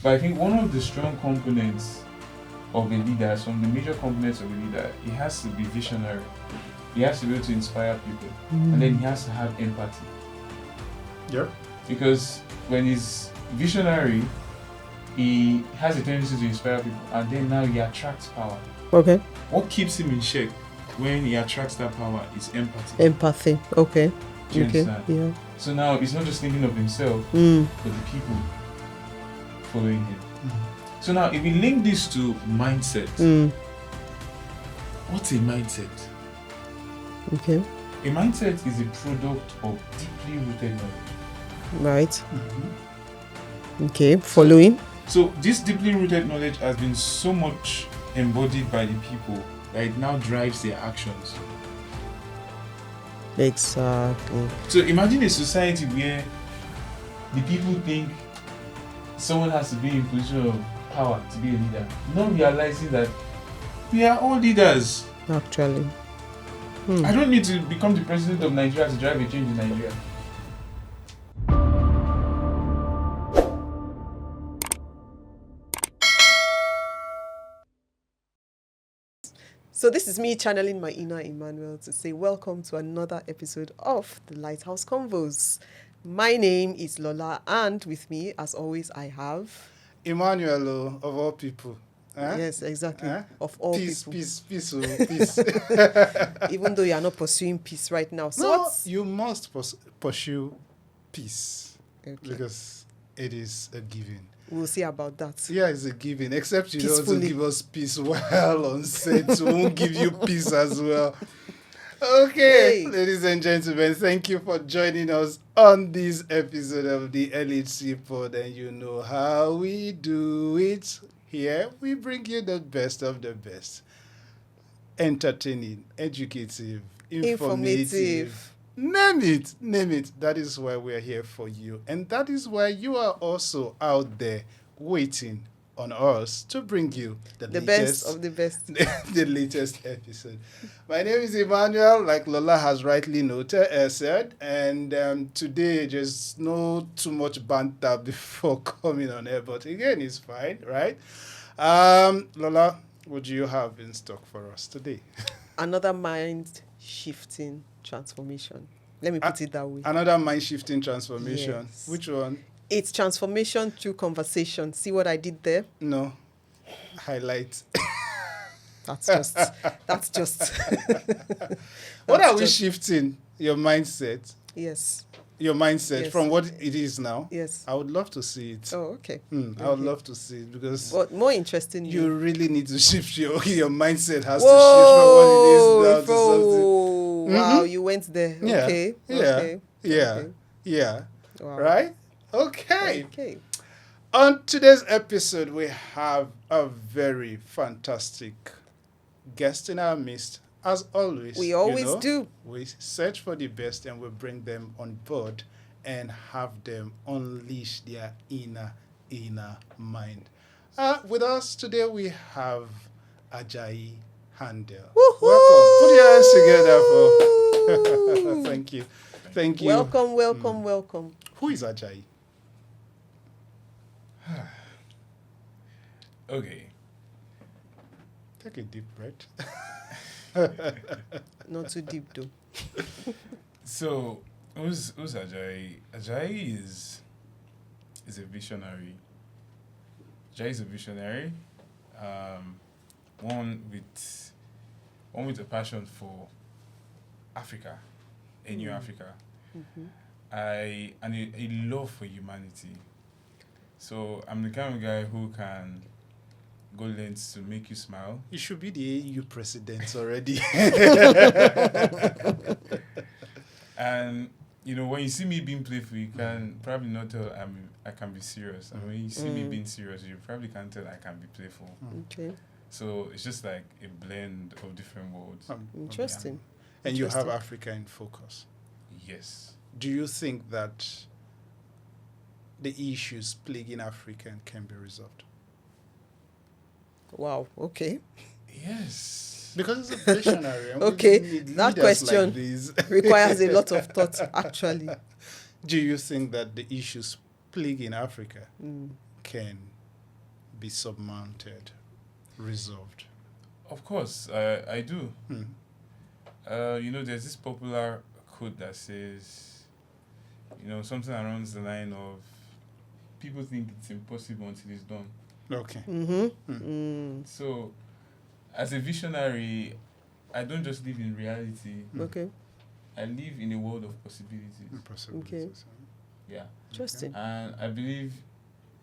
But I think one of the strong components of a leader, some of the major components of a leader, he has to be visionary. He has to be able to inspire people, and then he has to have empathy. Yep. Because when he's visionary, he has a tendency to inspire people, and then now he attracts power. Okay. What keeps him in check when he attracts that power is empathy. Empathy. Okay. Do you Okay. understand? Yeah. So now he's not just thinking of himself, Mm. but the people following him. So now if we link this to mindset, Mm. what's a mindset? Okay. A mindset is a product of deeply rooted knowledge. Right. Okay. Following. So this deeply rooted knowledge has been so much embodied by the people that it now drives their actions. Exactly. So imagine a society where the people think someone has to be in position of power to be a leader, not realizing that we are all leaders. Actually. I don't need to become the president of Nigeria to drive a change in Nigeria. So this is me channeling my inner Emmanuel to say welcome to another episode of the Lighthouse Convos. My name is Lola, and with me, as always, I have Emmanuel, of all people. Huh? Yes, exactly. Huh? Of all Peace, people. peace, peace, oh, peace. Even though you are not pursuing peace right now. So No, what's you must pursue peace okay. because it is a given. We'll see about that. Yeah, it's a given. Except you don't want to Peacefully. give us peace while on set. We won't give you peace as well. Okay, Hey. ladies and gentlemen, thank you for joining us on this episode of the LHC Pod. And you know how we do it. Here, we bring you the best of the best. Entertaining, educative, informative. Name it. That is why we're here for you. And that is why you are also out there waiting on us to bring you the latest, best of the best. the latest episode. My name is Emmanuel, like Lola has rightly said. And today, just no too much banter before coming on air. But again, it's fine, right? Lola, what do you have in stock for us today? Another mind-shifting transformation. Let me put it that way. Another mind-shifting transformation. Yes. Which one? It's transformation through conversation. See what I did there? No. Highlight. That's just. What are we shifting? Your mindset? Yes. Your mindset Yes. from what it is now? Yes. I would love to see it. Oh, okay. I would love to see it because But more interesting. you really need to shift your mindset has Whoa, to shift from what it is now to something. whoa. Wow, you went there. Yeah. Okay. Yeah. Okay. Yeah. Okay. Yeah. Wow. Right? Okay. Okay. On today's episode, we have a very fantastic guest in our midst. As always, We always do. We search for the best and we bring them on board and have them unleash their inner mind. With us today, we have Ajayi Handel. Woohoo! Welcome. Put your hands together for. Thank you. Thank you. Welcome. Who is Ajayi? Okay. Take a deep breath. Not too deep though. So who's Ajayi? Ajayi is a visionary. Ajayi is a visionary. One with a passion for Africa, a new Africa. And a love for humanity. So I'm the kind of guy who can go lengths to make you smile. You should be the AU president already. And when you see me being playful, you can probably not tell I can be serious. And when you see me being serious, you probably can't tell I can be playful. Okay. So it's just like a blend of different worlds. Interesting. And you have Africa in focus. Yes. Do you think that the issues plaguing Africa can be resolved? Wow. Okay. Yes. Because it's a visionary. And Okay. we need That leaders question like these. requires a lot of thought, actually. Do you think that the issues plaguing Africa can be surmounted, resolved? Of course, I do. Hmm. There's this popular quote that says, something around the line of, people think it's impossible until it's done. Okay. So, as a visionary, I don't just live in reality. Okay. I live in a world of possibilities. Possibilities. Yeah. Interesting. And I believe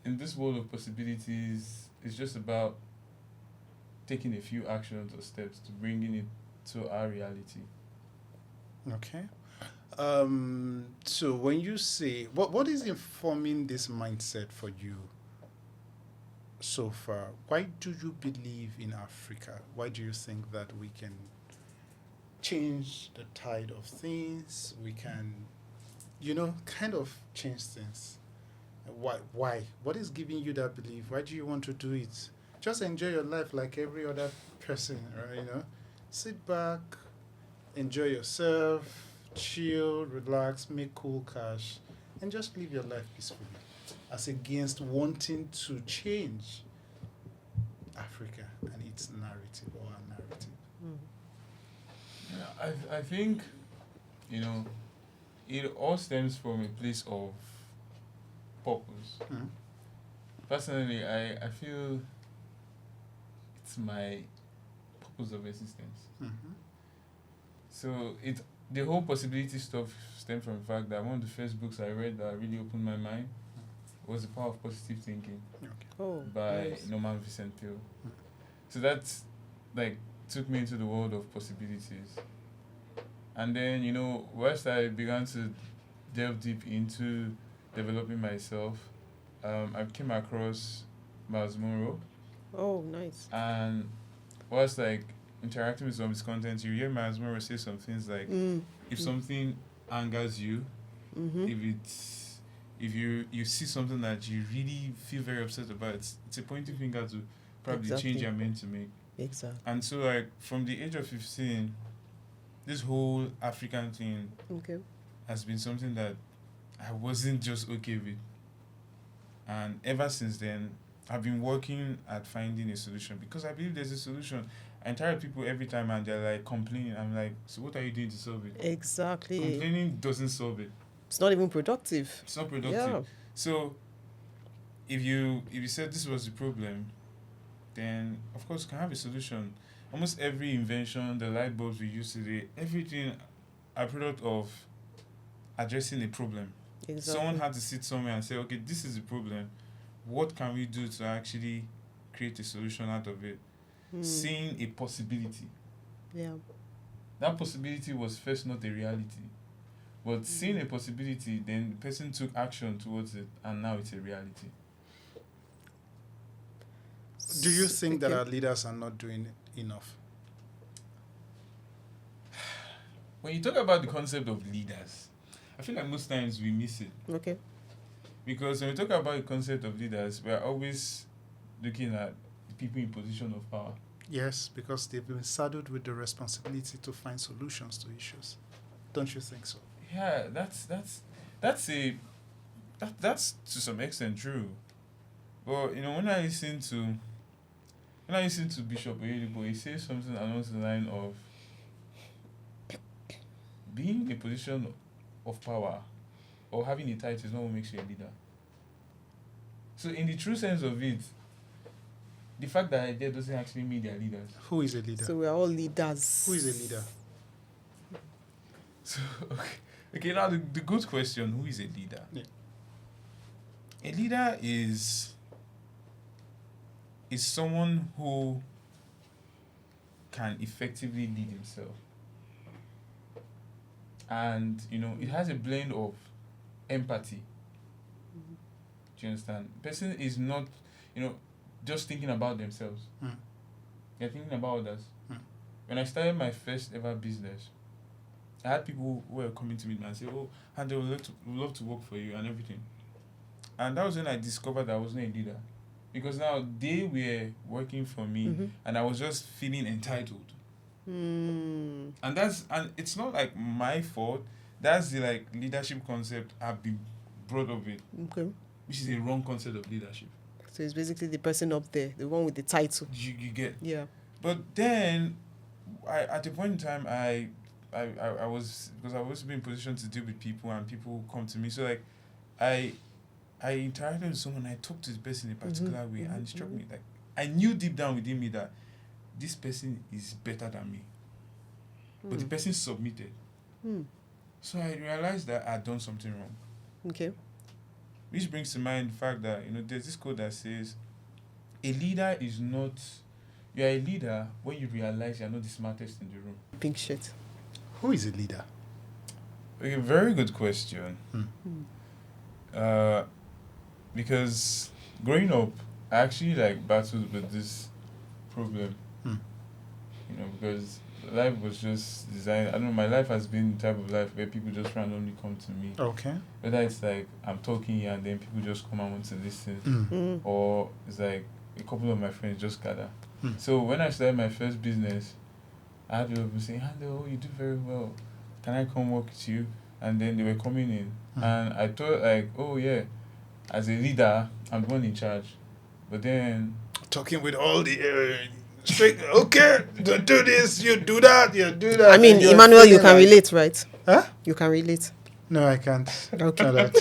in this world of possibilities, it's just about taking a few actions or steps to bringing it to our reality. Okay. So when you say, what is informing this mindset for you so far? Why do you believe in Africa? Why do you think that we can change the tide of things? We can, kind of change things. Why? What is giving you that belief? Why do you want to do it? Just enjoy your life like every other person, right? Sit back, enjoy yourself, chill, relax, make cool cash, and just live your life peacefully, as against wanting to change Africa and its narrative or our narrative. Yeah, I think, it all stems from a place of purpose. Mhm. Personally, I feel it's my purpose of existence. Mhm. So the whole possibility stuff stemmed from the fact that one of the first books I read that really opened my mind was The Power of Positive Thinking Okay. Oh, by nice. Norman Vincent Peale. So that's took me into the world of possibilities. And then, whilst I began to delve deep into developing myself, I came across Miles Monroe. Oh, nice. And whilst interacting with some of his content, you hear Miles Monroe say some things like, if something angers you, if you see something that you really feel very upset about, it's a pointing finger to probably change you're meant to make. Exactly. And so from the age of 15, this whole African thing has been something that I wasn't just okay with. And ever since then, I've been working at finding a solution because I believe there's a solution. I interact with people every time and they're complaining. I'm like, so what are you doing to solve it? Exactly. Complaining doesn't solve it. It's not even productive. It's not productive. Yeah. So if you said this was the problem, then of course you can have a solution. Almost every invention, the light bulbs we use today, everything are product of addressing a problem. Exactly. Someone had to sit somewhere and say, okay, this is the problem. What can we do to actually create a solution out of it? Seeing a possibility. Yeah. That possibility was first not a reality. But seeing a possibility, then the person took action towards it, and now it's a reality. Do you think that our leaders are not doing enough? When you talk about the concept of leaders, I feel like most times we miss it. Okay. Because when we talk about the concept of leaders, we're always looking at the people in position of power. Yes, because they've been saddled with the responsibility to find solutions to issues. Don't you think so? Yeah, that's to some extent true. But when I listen to Bishop Oyedepo, he says something along the line of being in a position of power or having a title is not what makes you a leader. So in the true sense of it, the fact that there doesn't actually mean they're leaders. Who is a leader? So we're all leaders. Who is a leader? So okay, now the good question, who is a leader? Yeah. A leader is someone who can effectively lead himself. And it has a blend of empathy. Do you understand? Person is not, just thinking about themselves. They're thinking about others. When I started my first ever business, I had people who were coming to me and say, "Oh, Handel, we'd love to work for you and everything." And that was when I discovered that I wasn't a leader. Because now they were working for me and I was just feeling entitled. And it's not like my fault. That's the leadership concept I've been brought up with. Okay. Which is a wrong concept of leadership. So it's basically the person up there, the one with the title. You get. Yeah. But then, at a point in time, I was, because I was in position to deal with people and people come to me. So like, I interacted with someone. I talked to this person in a particular way, and it struck me like I knew deep down within me that this person is better than me, but the person submitted. So I realized that I'd done something wrong. Okay. Which brings to mind the fact that, there's this quote that says, a leader is not, you're a leader when you realize you're not the smartest in the room. Pink shirt. Who is a leader? Okay, very good question. Because growing up, I actually battled with this problem. Because life was just designed. I don't know, my life has been the type of life where people just randomly come to me. Okay. Whether it's like I'm talking here and then people just come and want to listen, or it's like a couple of my friends just gather. So when I started my first business, I had people saying, "Handel, you do very well. Can I come work with you?" And then they were coming in, and I thought like, "Oh yeah, as a leader, I'm the one in charge." But then talking with all the straight, okay, do this, you do that, you do that. I mean, Emmanuel, you can relate, right? Huh? You can relate. No, I can't. Okay.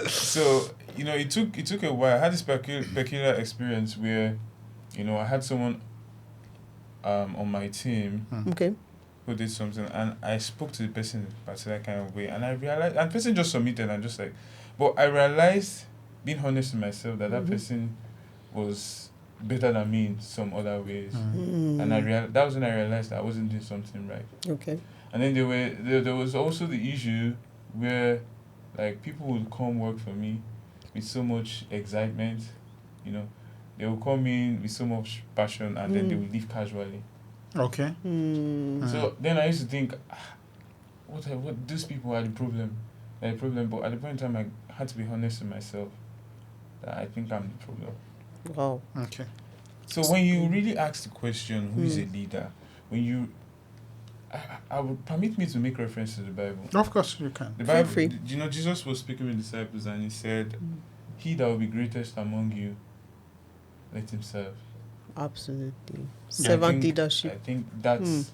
So, it took a while. I had this peculiar experience where, I had someone on my team Okay. who did something, and I spoke to the person in a particular kind of way, and I realized, and the person just submitted, and just like, but I realized, being honest with myself, that person was better than me in some other ways, and that was when I realized that I wasn't doing something right. Okay. And then there was also the issue where, like, people would come work for me with so much excitement, they would come in with so much passion, and then they would leave casually. Okay. So then I used to think, what these people are the problem. But at the point in time, I had to be honest with myself that I think I'm the problem. Wow. Okay. So when you really ask the question, who is a leader, I would permit me to make reference to the Bible. Of course you can. The Bible, free. Jesus was speaking with disciples, and he said, "He that will be greatest among you, let him serve." Absolutely. I Servant think leadership. that's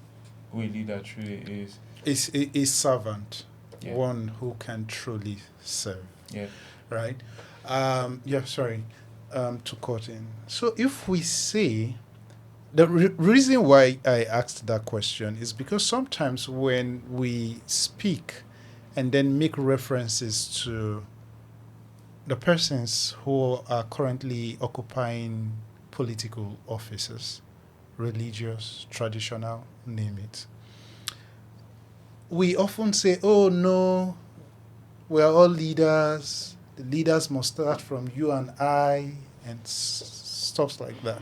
who a leader truly is. Is a servant, Yeah. one who can truly serve. Yeah. Right? To cut in. So if we say, the reason why I asked that question is because sometimes when we speak and then make references to the persons who are currently occupying political offices, religious, traditional, name it, we often say, "Oh no, we are all leaders. The leaders must start from you and I," and stuff like that.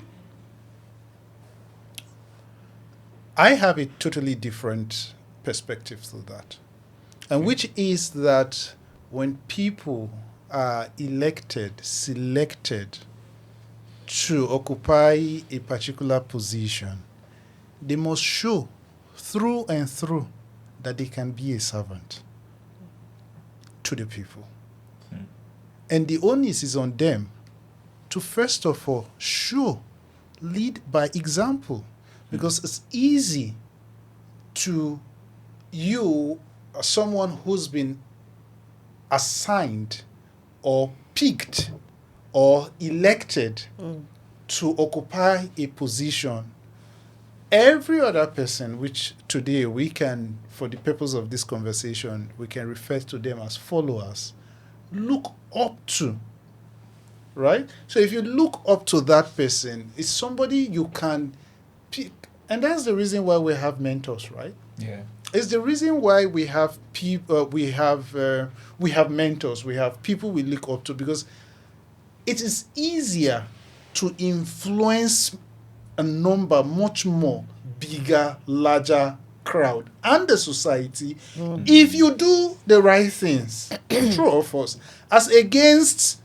I have a totally different perspective to that, and which is that when people are selected to occupy a particular position, they must show through and through that they can be a servant to the people. And the onus is on them to, first of all, lead by example. Because it's easy to you, someone who's been assigned or picked or elected to occupy a position. Every other person, which today we can, for the purpose of this conversation, we can refer to them as followers, look up to, right? So if you look up to that person, it's somebody you can pick. And that's the reason why we have mentors, right? Yeah. It's the reason why we have people, we have mentors, we have people we look up to, because it is easier to influence a number much more bigger, larger crowd and the society if you do the right things. True of us, as against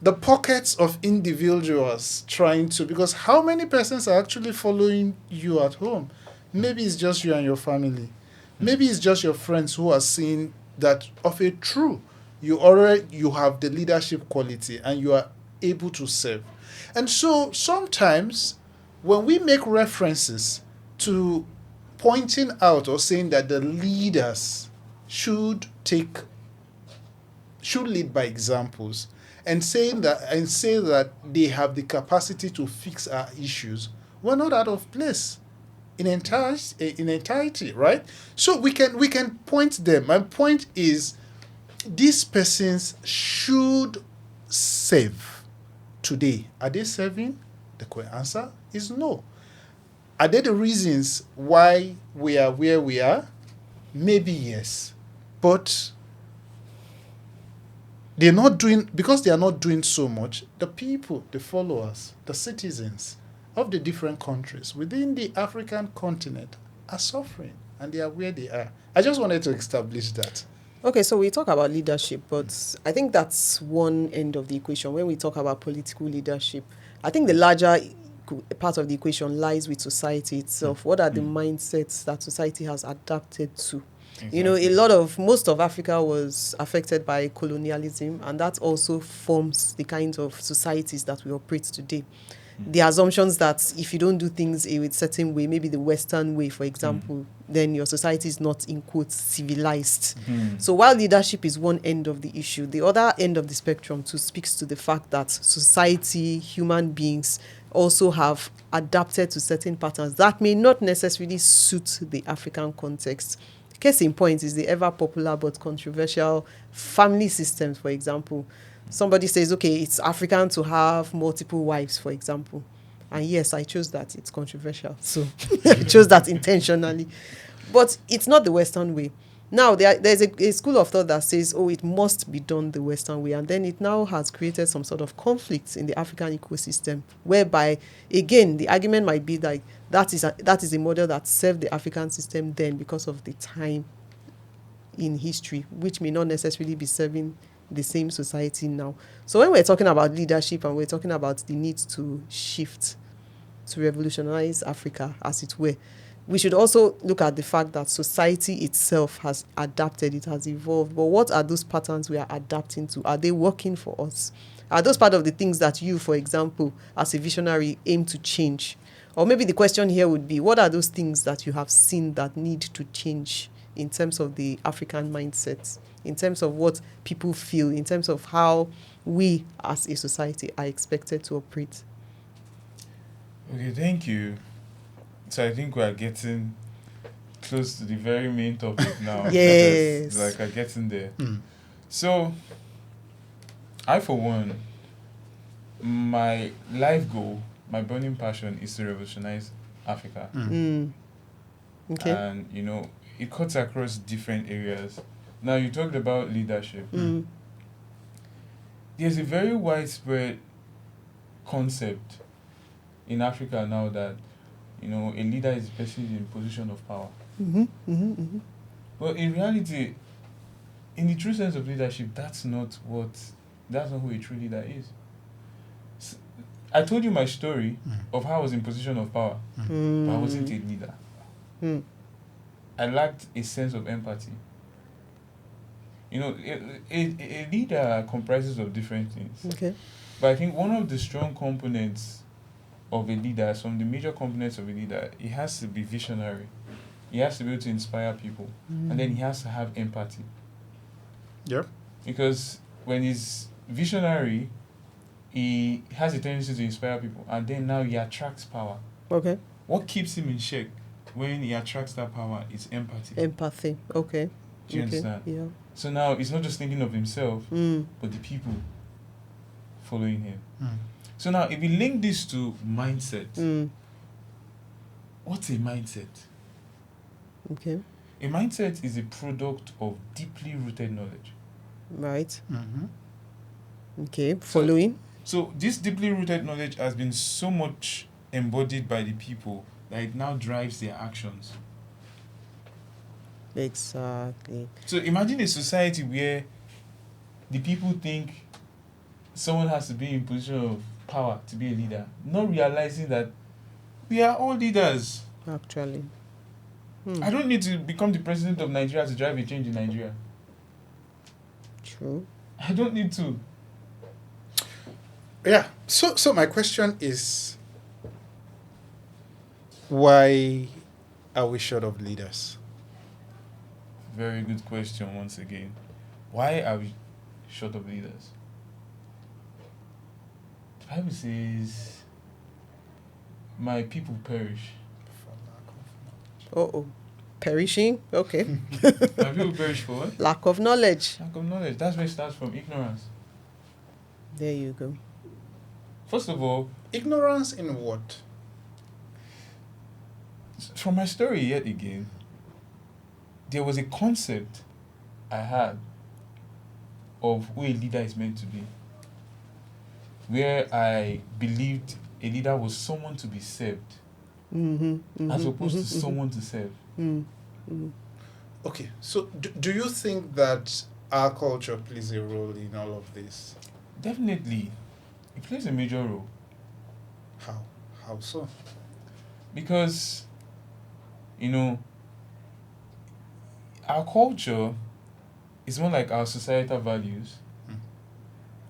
the pockets of individuals trying to, because how many persons are actually following you at home? Maybe it's just you and your family. Maybe it's just your friends who are seeing that of a true you have the leadership quality and you are able to serve. And so sometimes when we make references to pointing out or saying that the leaders should lead by examples and say that they have the capacity to fix our issues, we're not out of place in entirety, right? So we can point them. My point is, these persons should serve today. Are they serving? The quick answer is no. Are they the reasons why we are where we are? Maybe yes. But they are not doing so much, the people, the followers, the citizens of the different countries within the African continent are suffering, and they are where they are. I just wanted to establish that. Okay, so we talk about leadership, but I think that's one end of the equation. When we talk about political leadership, I think the larger part of the equation lies with society itself. What are the mindsets that society has adapted to? Exactly. You know, most of Africa was affected by colonialism, and that also forms the kind of societies that we operate today. The assumptions that if you don't do things a certain way, maybe the Western way, for example, then your society is not, in quotes, civilized. So while leadership is one end of the issue, the other end of the spectrum too speaks to the fact that society, human beings, also have adapted to certain patterns that may not necessarily suit the African context. Case in point is the ever popular but controversial family systems, for example. Somebody says, okay, it's African to have multiple wives, for example. And yes, I chose that. It's controversial. So I chose that intentionally. But it's not the Western way. Now, there's a school of thought that says, oh, it must be done the Western way. And then it now has created some sort of conflicts in the African ecosystem, whereby, again, the argument might be like, that is a model that served the African system then because of the time in history, which may not necessarily be serving the same society now. So when we're talking about leadership and we're talking about the need to shift, to revolutionize Africa, as it were, we should also look at the fact that society itself has adapted, it has evolved. But what are those patterns we are adapting to? Are they working for us? Are those part of the things that you, for example, as a visionary, aim to change? Or maybe the question here would be, what are those things that you have seen that need to change in terms of the African mindset, in terms of what people feel, in terms of how we as a society are expected to operate? Okay, thank you. So I think we are getting close to the very main topic now. Yes. Like I'm getting there. So I, for one, my life goal, my burning passion is to revolutionize Africa. Okay. And, you know, it cuts across different areas. Now, you talked about leadership. There's a very widespread concept in Africa now that, you know, a leader is a person in a position of power. But in reality, in the true sense of leadership, that's not who a true leader is. I told you my story of how I was in position of power, but I wasn't a leader. I lacked a sense of empathy. You know, a leader comprises of different things. Okay. But I think one of the strong components of a leader, some of the major components of a leader, he has to be visionary. He has to be able to inspire people. And then he has to have empathy. Yep. Because when he's visionary, he has a tendency to inspire people. And then now he attracts power. Okay. What keeps him in check when he attracts that power is empathy. Empathy. Okay. Do you understand? Yeah. So now he's not just thinking of himself, but the people following him. So now if we link this to mindset, what's a mindset? Okay. A mindset is a product of deeply rooted knowledge. Right. Okay. Following. So this deeply rooted knowledge has been so much embodied by the people that it now drives their actions. Exactly. So imagine a society where the people think someone has to be in position of power to be a leader, not realizing that we are all leaders. Actually. I don't need to become the president of Nigeria to drive a change in Nigeria. True. I don't need to. Yeah. So my question is, why are we short of leaders? Very good question once again. Why are we short of leaders? The Bible says, my people perish. Uh-oh. Perishing? Okay. My people perish for what? Lack of knowledge. Lack of knowledge. That's where it starts from, ignorance. There you go. First of all, Ignorance in what? from my story yet again, there was a concept I had of who a leader is meant to be, where I believed a leader was someone to be served, as opposed to someone to serve. Okay, so do you think that our culture plays a role in all of this? Definitely, it plays a major role, How so? because, you know, our culture is more like our societal values,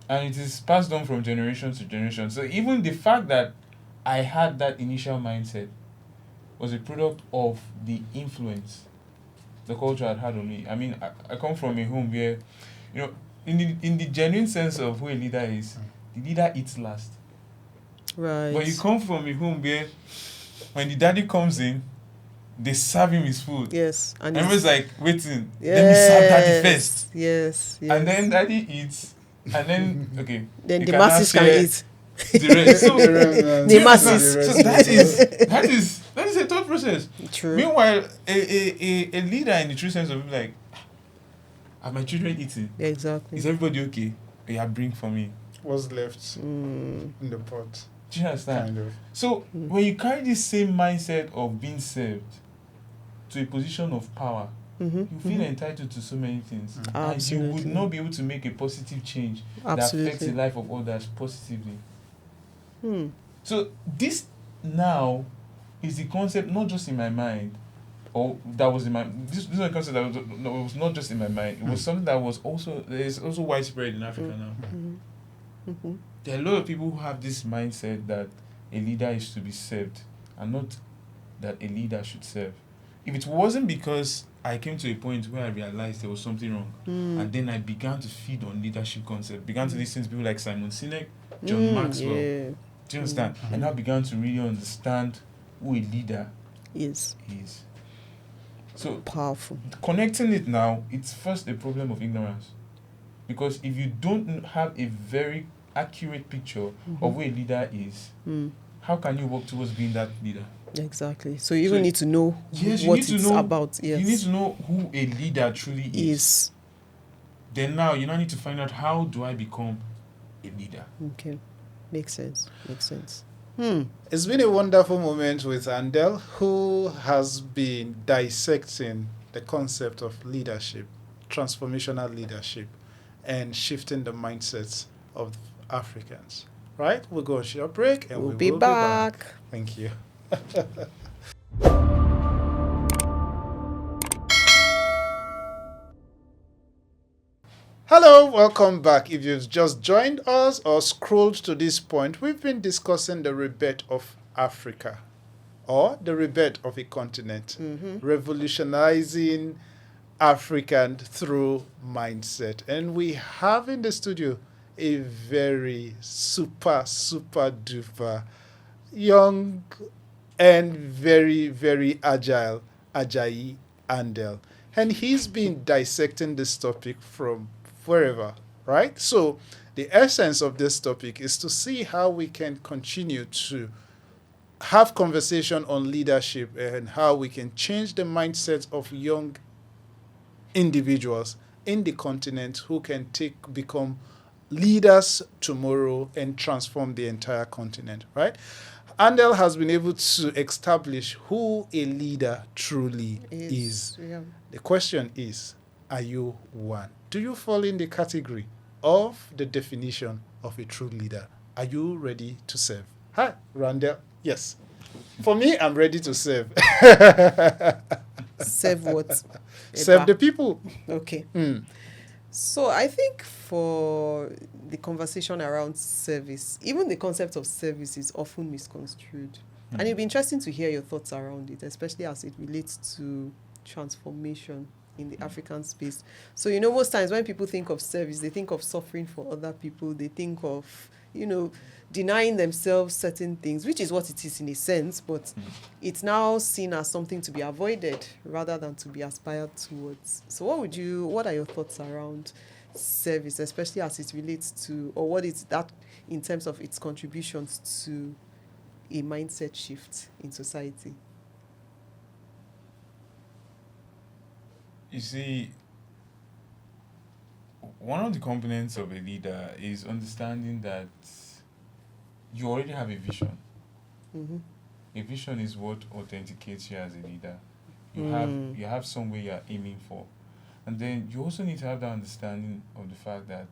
and it is passed on from generation to generation. So even the fact that I had that initial mindset was a product of the influence the culture had on me. I mean, I come from a home where, you know, in the genuine sense of who a leader is, the leader eats last. Right. But you come from a home where when the daddy comes in, they serve him his food. Yes. And everyone's like, waiting, let me serve daddy first. Yes. And then daddy eats, and then, okay. Then you the can now masses can share eat. the rest. So, The masses. so that is a thought process. True. Meanwhile, a leader in the true sense of it, like, are my children eating? Yeah, exactly. Is everybody okay? Yeah, bring for me. What's left in the pot? Do you understand? Kind of. So when you carry this same mindset of being served to a position of power, you feel entitled to so many things. And you would not be able to make a positive change that affects the life of others positively. So this now is the concept not just in my mind, or that was in my this is a concept that was not just in my mind. It was something that was also widespread in Africa now. There are a lot of people who have this mindset that a leader is to be served and not that a leader should serve. If it wasn't because I came to a point where I realized there was something wrong, and then I began to feed on leadership concept, began to listen to people like Simon Sinek, John Maxwell. Yeah. Do you understand? And I began to really understand who a leader Yes. is. So Powerful. connecting it now, it's first a problem of ignorance. Because if you don't have a very accurate picture of who a leader is, how can you work towards being that leader? Exactly. So you even need to know what it's about. Yes. You need to know who a leader truly is. Then now you now need to find out, how do I become a leader? Okay. Makes sense. It's been a wonderful moment with Handel, who has been dissecting the concept of leadership, transformational leadership, and shifting the mindsets of Africans. Right? We'll go on a short break and We'll be back. Thank you. Hello, welcome back. If you've just joined us or scrolled to this point, we've been discussing the rebirth of Africa, or the rebirth of a continent, revolutionizing African through mindset. And we have in the studio a very super duper young and very, very agile Ajayi Handel. And he's been dissecting this topic from wherever, right? So the essence of this topic is to see how we can continue to have conversation on leadership and how we can change the mindset of young individuals in the continent who can become leaders tomorrow and transform the entire continent, right? Handel has been able to establish who a leader truly is. Yeah. The question is, are you one? Do you fall in the category of the definition of a true leader? Are you ready to serve? Hi, Handel. Yes. For me, I'm ready to serve. Serve what? Serve the people. Okay. So I think for the conversation around service, even the concept of service is often misconstrued. And it'd be interesting to hear your thoughts around it, especially as it relates to transformation in the African space. So, most times when people think of service, they think of suffering for other people. They think of, denying themselves certain things, which is what it is in a sense, but it's now seen as something to be avoided rather than to be aspired towards. So what are your thoughts around service, especially as it relates to, or what is that in terms of its contributions to a mindset shift in society? You see, one of the components of a leader is understanding that you already have a vision. Mm-hmm. A vision is what authenticates you as a leader. You have somewhere you're aiming for. And then you also need to have that understanding of the fact that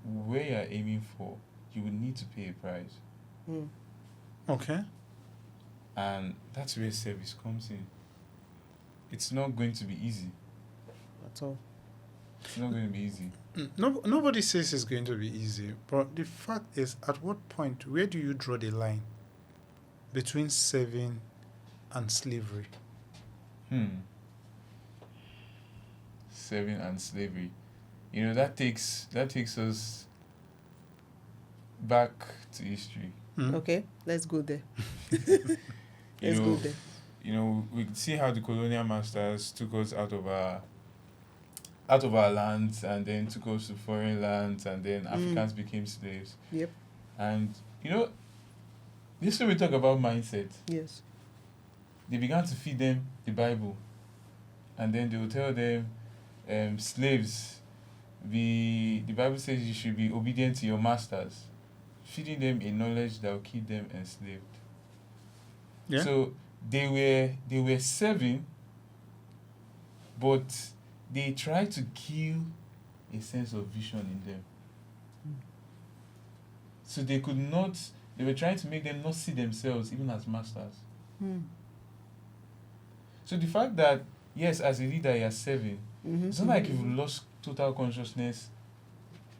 where you're aiming for, you will need to pay a price. Okay. And that's where service comes in. It's not going to be easy. At all. It's not going to be easy. No, nobody says it's going to be easy, but the fact is, at what point, where do you draw the line between serving and slavery? Serving and slavery. That takes us back to history. Okay, let's go there. You Go know, there. We see how the colonial masters took us out of our lands and then took us to foreign lands, and then Africans became slaves. Yep. And this is when we talk about mindset. Yes. They began to feed them the Bible, and then they will tell them, slaves, the Bible says you should be obedient to your masters, feeding them a knowledge that will keep them enslaved. Yeah. So they were serving, but they tried to kill a sense of vision in them. So they were trying to make them not see themselves even as masters. So the fact that, yes, as a leader you're serving, it's not like you've lost total consciousness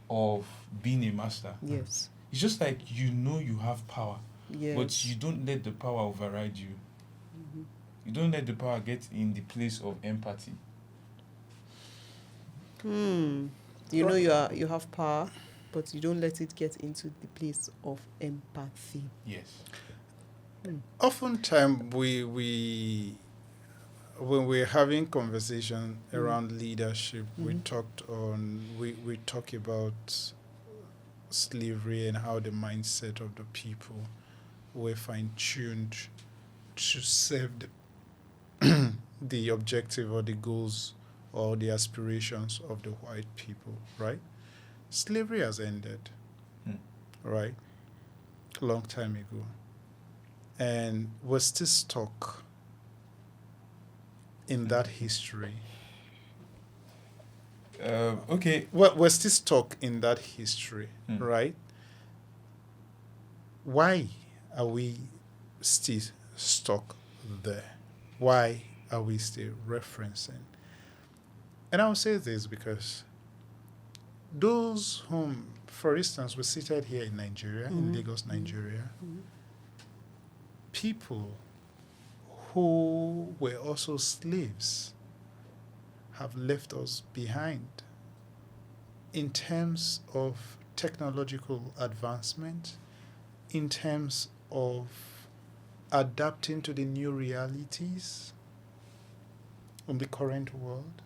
of being a master. Yes. It's just like you have power, Yes. but you don't let the power override you. You don't let the power get in the place of empathy. You have power, but you don't let it get into the place of empathy. Yes. Oftentimes, when we're having conversation around leadership, we talk about slavery and how the mindset of the people were fine-tuned to serve the objective or the goals or the aspirations of the white people, right? Slavery has ended, right? A long time ago. And we're still stuck in that history. Okay. Well, we're still stuck in that history, right? Why are we still stuck there? Why are we still referencing? And I'll say this because those whom, for instance, we're seated here in Nigeria, in Lagos, Nigeria, people who were also slaves have left us behind in terms of technological advancement, in terms of adapting to the new realities of the current world.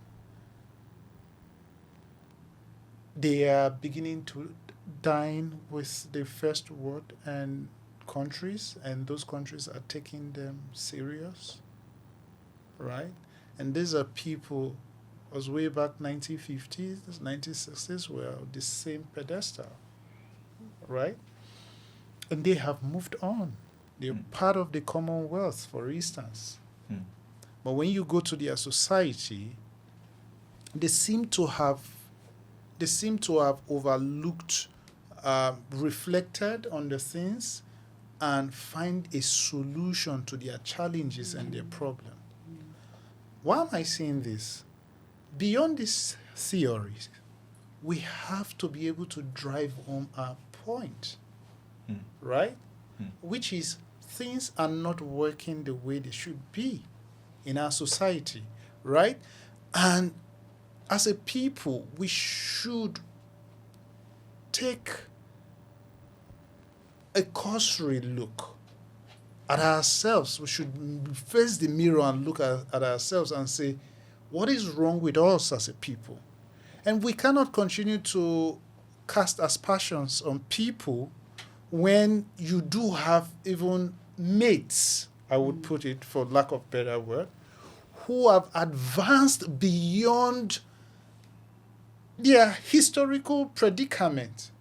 They are beginning to dine with the first world and countries, and those countries are taking them serious, right? And these are people, as way back 1950s, 1960s, were the same pedestal, right? And they have moved on. They're part of the Commonwealth, for instance. But when you go to their society, they seem to have overlooked, reflected on the things, and find a solution to their challenges and their problem. Why am I saying this? Beyond these theories, we have to be able to drive home our point, Mm. right? Mm. Which is things are not working the way they should be in our society, right? And as a people, we should take a cursory look at ourselves. We should face the mirror and look at ourselves and say, what is wrong with us as a people? And we cannot continue to cast aspersions on people when you do have even mates, I would put it for lack of better word, who have advanced beyond their historical predicament.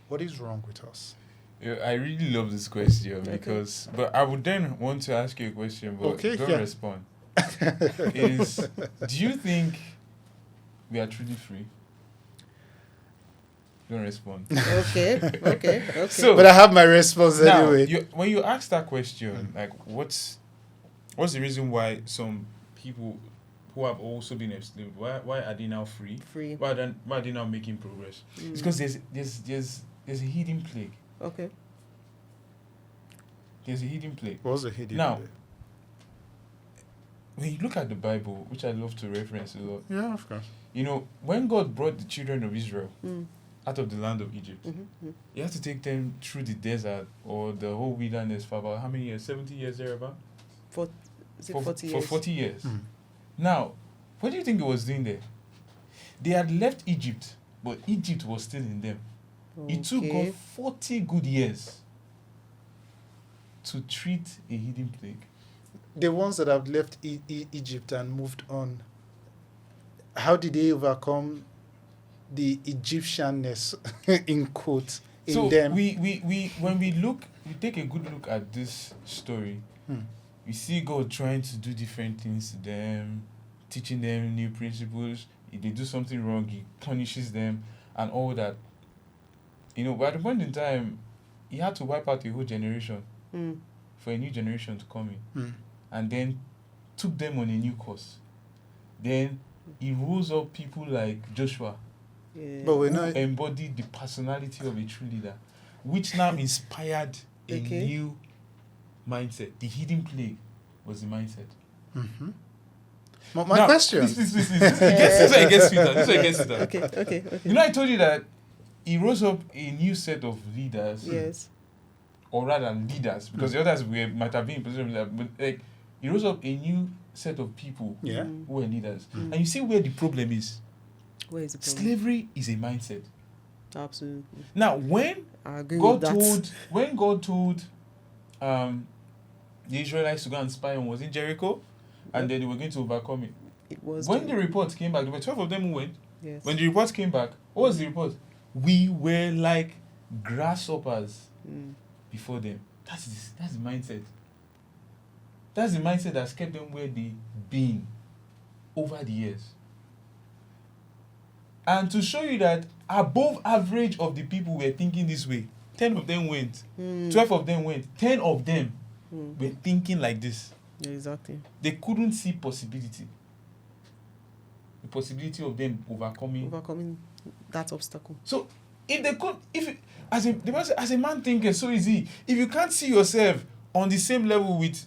What is wrong with us? Yeah, I really love this question because, but I would then want to ask you a question, but don't respond. Do you think we are truly free? Don't respond. Okay. So, but I have my response now, anyway. when you ask that question, like, what's the reason why some people who have also been enslaved, why are they now free? Why are they now making progress? It's because there's a hidden plague. Okay. There's a hidden plague. What's the hidden Now, plague? when you look at the Bible, which I love to reference a lot, Yeah, of course. you know, when God brought the children of Israel out of the land of Egypt, He had to take them through the desert or the whole wilderness for about how many years? 70 years thereabout? 40 years. For 40 years. Now, what do you think He was doing there? They had left Egypt, but Egypt was still in them. It took God 40 good years to treat a hidden plague. The ones that have left Egypt and moved on, how did they overcome the Egyptianness in quotes in them? We when we take a good look at this story, we see God trying to do different things to them, teaching them new principles. If they do something wrong, He punishes them and all that. You know, by the point in time, He had to wipe out a whole generation for a new generation to come in. And then took them on a new course. Then He rose up people like Joshua, But we're who not. embodied the personality of a true leader, which now inspired a new mindset. The hidden plague was the mindset. My Now, question. This is where it gets sweeter. This is where it gets sweeter. Okay. You know, I told you that He rose up a new set of leaders. Yes. Or rather leaders, because the others might have been in position of leader, but like He rose up a new set of people who were leaders. And you see where the problem is. Where is the problem? Slavery is a mindset. Absolutely. Now, when I agree God with that. told the Israelites to go and spy on, was in Jericho, and then they were going to overcome it. It was When the report came back, there were 12 of them who went. Yes. When the report came back, what was the report? We were like grasshoppers before them. That's the mindset. That's the mindset that's kept them where they've been over the years. And to show you that above average of the people were thinking this way, 10 of them went, 12 of them went, 10 of them were thinking like this. Exactly. They couldn't see possibility. The possibility of them overcoming that obstacle. So if they could, as a man thinking, it's so easy. If you can't see yourself on the same level with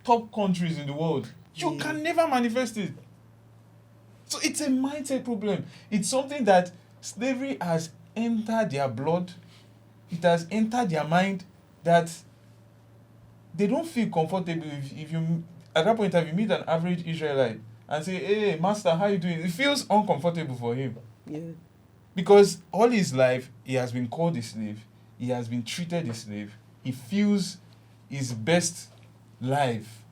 top countries in the world, you can never manifest it. So it's a mindset problem. It's something that slavery has entered their blood. It has entered their mind that they don't feel comfortable if you, at that point, if you meet an average Israelite and say, hey, master, how you doing? It feels uncomfortable for him. Yeah. Because all his life, he has been called a slave. He has been treated a slave. He feels his best life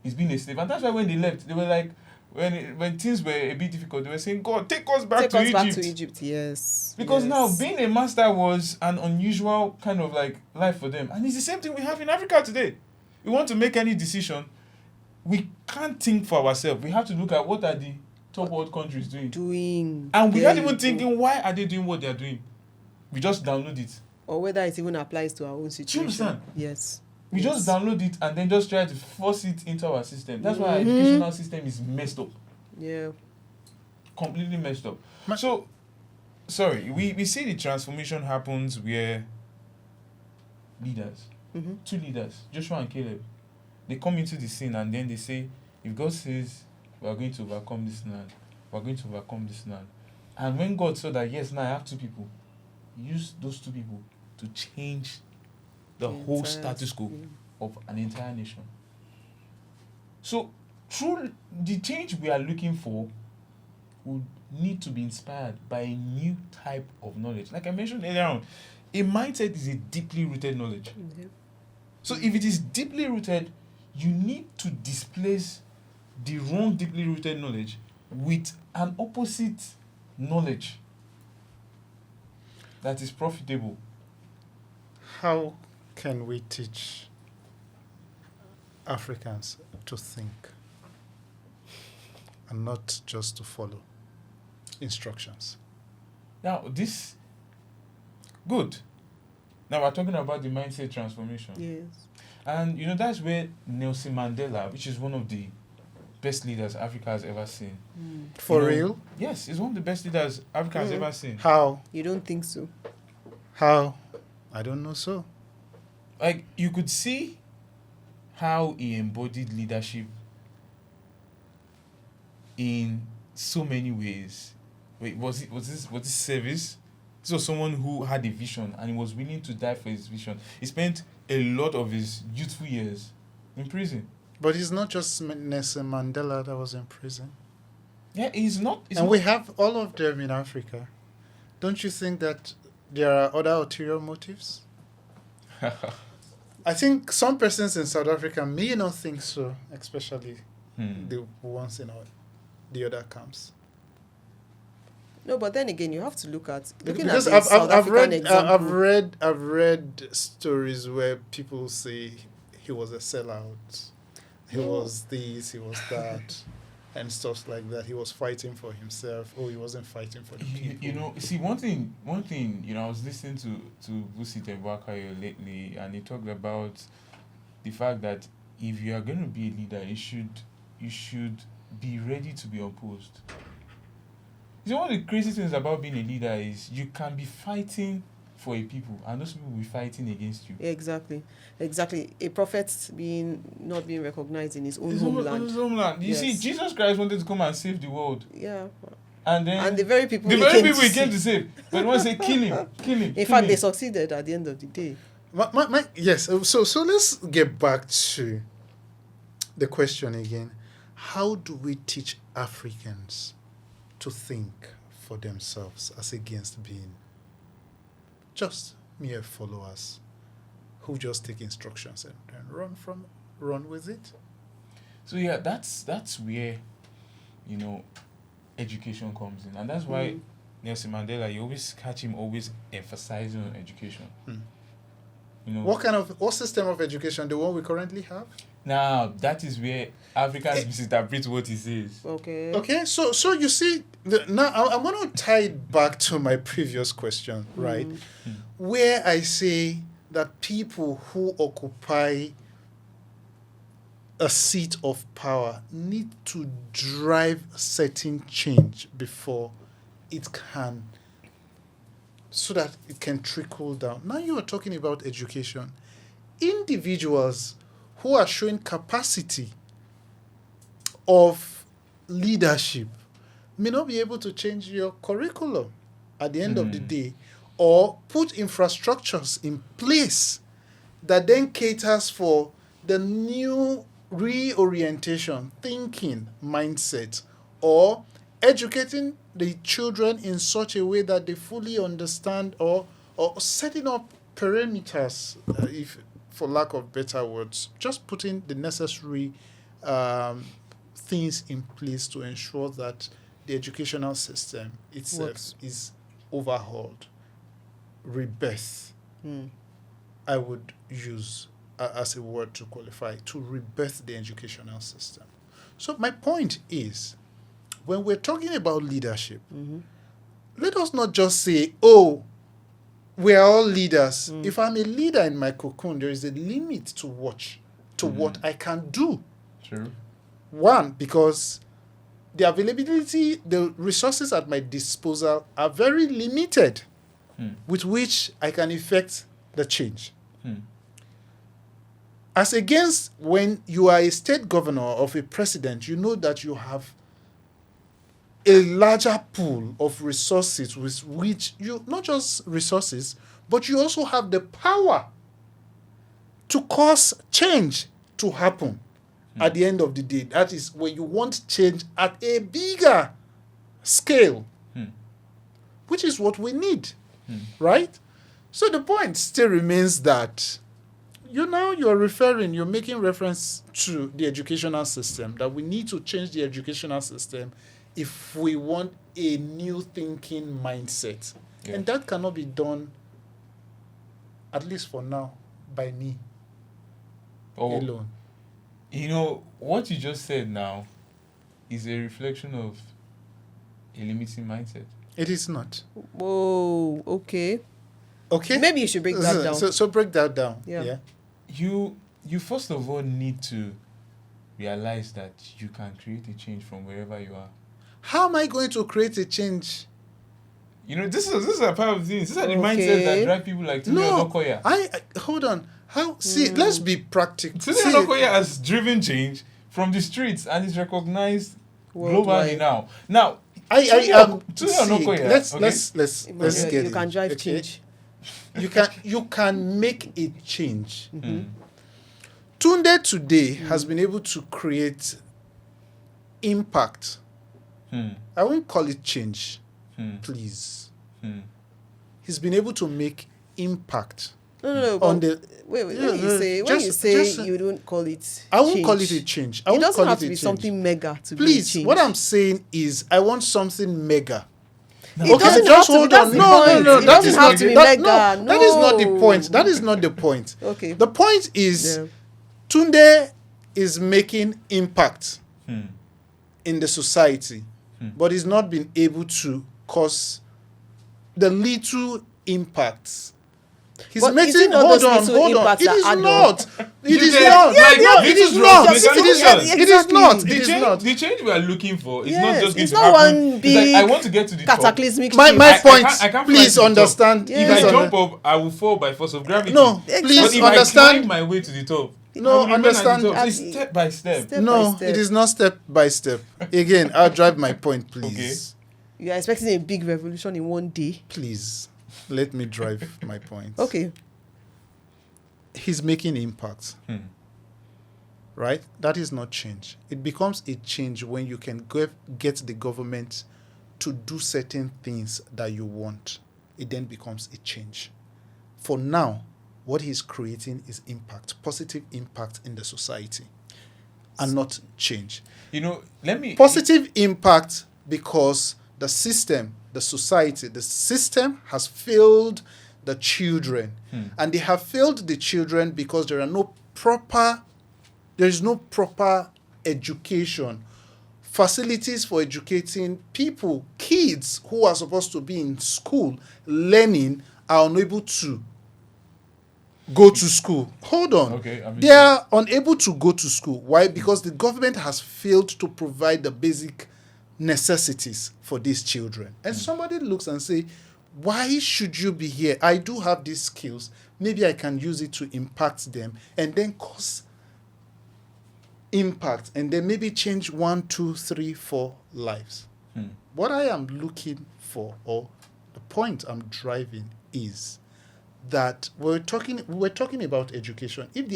is being a slave. And that's why when they left, they were like, when things were a bit difficult, they were saying, God, take us back to Egypt. Yes. Because now being a master was an unusual kind of like life for them. And it's the same thing we have in Africa today. We want to make any decision, we can't think for ourselves. We have to look at what are the top world countries doing. And we aren't even thinking, why are they doing what they are doing? We just download it. Or whether it even applies to our own situation. Do you understand? Yes. We just download it and then just try to force it into our system. That's why our educational system is messed up. Yeah. completely messed up. So, sorry, we see the transformation happens where leaders, two leaders, Joshua and Caleb, they come into the scene and then they say, if God says we are going to overcome this land, we are going to overcome this land. And when God saw that, yes, now I have two people, he used those two people to change the whole status quo of an entire nation. So, through the change we are looking for would need to be inspired by a new type of knowledge. Like I mentioned earlier on, a mindset is a deeply rooted knowledge. Mm-hmm. So if it is deeply rooted, you need to displace the wrong deeply rooted knowledge with an opposite knowledge that is profitable. How can we teach Africans to think and not just to follow instructions? Now, this... Good. Now, we're talking about the mindset transformation. Yes. And, that's where Nelson Mandela, which is one of the best leaders Africa has ever seen. For real? Yes, he's one of the best leaders Africa has ever seen. How? You don't think so? How? I don't know so. Like, you could see how he embodied leadership in so many ways. Wait, was this service? This was someone who had a vision and he was willing to die for his vision. He spent a lot of his youthful years in prison. But it's not just Nelson Mandela that was in prison. Yeah, he's not. We have all of them in Africa. Don't you think that there are other ulterior motives? I think some persons in South Africa may not think so, especially the ones in the other camps. No, but then again, you have to look at Because at the South African example. I've read stories where people say he was a sellout, he was this, he was that, and stuff like that. He was fighting for himself. Oh, he wasn't fighting for the people. See, one thing. I was listening to Busi Tebakayo lately, and he talked about the fact that if you are going to be a leader, you should be ready to be opposed. One of the crazy things about being a leader is you can be fighting for a people, and those people will be fighting against you. Exactly. A prophet not being recognized in his own homeland. You see, Jesus Christ wanted to come and save the world. Yeah. And the very people he came to save. But once they kill him. In fact, they succeeded at the end of the day. Yes. So let's get back to the question again. How do we teach Africans to think for themselves as against being just mere followers who just take instructions and run with it? So yeah, that's where education comes in, and that's why Nelson Mandela, you always catch him always emphasizing on education. What system of education? The one we currently have? Now that is where Africans misinterpret what he says. Okay. So you see, now I'm going to tie it back to my previous question, right? Where I say that people who occupy a seat of power need to drive certain change before it can, so that it can trickle down. Now you are talking about education. Individuals who are showing capacity of leadership may not be able to change your curriculum at the end of the day, or put infrastructures in place that then caters for the new reorientation, thinking mindset, or educating the children in such a way that they fully understand, or setting up perimeters, if for lack of better words, just putting the necessary things in place to ensure that the educational system itself is overhauled. Rebirth, I would use as a word to qualify, to rebirth the educational system. So my point is, when we're talking about leadership, let us not just say, oh, we are all leaders. If I'm a leader in my cocoon, there is a limit to what I can do. True. One, because the availability, the resources at my disposal are very limited with which I can effect the change. As against when you are a state governor of a president, you know that you have a larger pool of resources with which you, not just resources, but you also have the power to cause change to happen at the end of the day. That is when you want change at a bigger scale, which is what we need, right? So the point still remains that you're making reference to the educational system, that we need to change the educational system if we want a new thinking mindset. Yeah. And that cannot be done, at least for now, by me alone. You know, what you just said now is a reflection of a limiting mindset. It is not. Whoa, okay. Okay. Maybe you should break that down. So break that down. Yeah. You first of all need to realize that you can create a change from wherever you are. How am I going to create a change? You know, this is a part of things. These are the mindset that drive people like Tunde Okoya. I hold on. Let's be practical. Tunde Okoya has driven change from the streets and is recognized globally now. Now, let's get you can drive change. You can make a change. Tunde today has been able to create impact. I won't call it change, please. He's been able to make impact. No. Wait. When you say you don't call it, I won't call it a change. It doesn't have to be something mega to be a change. Please, what I'm saying is, I want something mega. No. Okay, just hold on. No. That is not the mega. That is not the point. That is not the point. Okay. The point is, Tunde is making impact in the society, but he's not been able to cause the little impacts. He's making. Hold on. It is not. It is not. The change we are looking for is not just going to happen. One big I want to get to the cataclysmic top. My point. Please understand. If I jump up, I will fall by force of gravity. No, please understand. But if I climb my way to the top, no, understand. It's step by step. It is not step by step. Again, I'll drive my point, please. Okay. You are expecting a big revolution in one day. Please, let me drive my point. Okay. He's making impact. Right? That is not change. It becomes a change when you can get the government to do certain things that you want. It then becomes a change. For now, what he's creating is impact, positive impact in the society, and not change. Positive impact because the system, the society, the system has failed the children, and they have failed the children because there is no proper education, facilities for educating people. Kids who are supposed to be in school learning are unable to go to school. Hold on. Okay, they are unable to go to school. Why? Because the government has failed to provide the basic necessities for these children. And somebody looks and say, why should you be here? I do have these skills. Maybe I can use it to impact them and then cause impact and then maybe change 1, 2, 3, 4 lives. What I am looking for, or the point I'm driving, is that we're talking about education. If